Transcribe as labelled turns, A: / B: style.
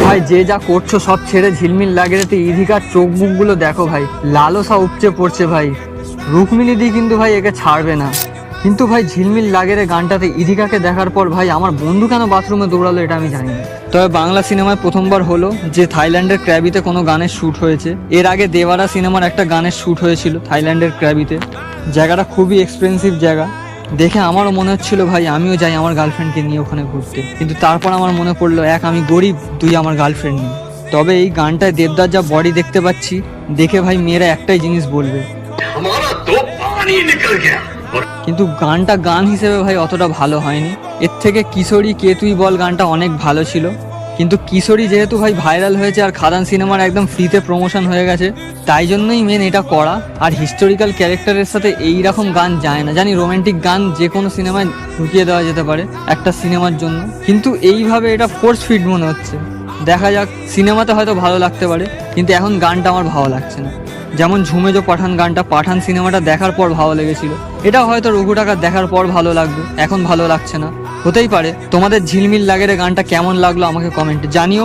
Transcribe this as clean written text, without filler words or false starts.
A: ভাই যে যা করছো সব ছেড়ে ঝিলমিল লাগেতে ইধিকার চোখ মুখগুলো দেখো ভাই, লালসা উপচে পড়ছে ভাই। রুক্মিণী দি কিন্তু ভাই একে ছাড়বে না। কিন্তু ভাই ঝিলমিল লাগেরে গানটাতে ইধিকাকে দেখার পর ভাই আমার বন্ধু কেন বাথরুমে দৌড়ালো এটা আমি জানি না। তবে বাংলা সিনেমায় প্রথমবার হলো যে থাইল্যান্ডের ক্র্যাবিতে কোনো গানের শ্যুট হয়েছে। এর আগে দেওয়ারা সিনেমার একটা গানের শ্যুট হয়েছিল থাইল্যান্ডের ক্র্যাবিতে। জায়গাটা খুবই এক্সপেন্সিভ জায়গা। দেখে আমারও মনে হচ্ছিল ভাই আমিও যাই আমার গার্লফ্রেন্ডকে নিয়ে ওখানে ঘুরতে, কিন্তু তারপর আমার মনে পড়লো এক আমি গরিব, দুই আমার গার্লফ্রেন্ড নেই। তবে এই গানটায় দেবদার যা বডি দেখতে পাচ্ছি, দেখে ভাই মেয়েরা একটাই জিনিস বলবে, কিন্তু গানটা গান হিসেবে ভাই অতটা ভালো হয়নি। এর থেকে কিশোরী কে তুই বল গানটা অনেক ভালো ছিল। কিন্তু কিশোরী যেহেতু ভাই ভাইরাল হয়েছে আর খাদান সিনেমার একদম ফ্রিতে প্রমোশন হয়ে গেছে, তাই জন্যই মেন এটা করা। আর হিস্টোরিক্যাল ক্যারেক্টারের সাথে এই রকম গান যায় না। জানি রোমান্টিক গান যে কোনো সিনেমায় ঢুকিয়ে দেওয়া যেতে পারে একটা সিনেমার জন্য, কিন্তু এইভাবে এটা ফোর্স ফিড মনে হচ্ছে। দেখা যাক, সিনেমাতে হয়তো ভালো লাগতে পারে, কিন্তু এখন গানটা আমার ভালো লাগছে না। যেমন ঝুমে জো পাঠান গানটা পাঠান সিনেমাটা দেখার পর ভালো লেগেছিল, এটা হয়তো রঘু টাকা দেখার পর ভালো লাগবে, এখন ভালো লাগছে না। হতেই পারে। তোমাদের ঝিলমিল লাগের গানটা কেমন লাগলো আমাকে কমেন্টে জানিও।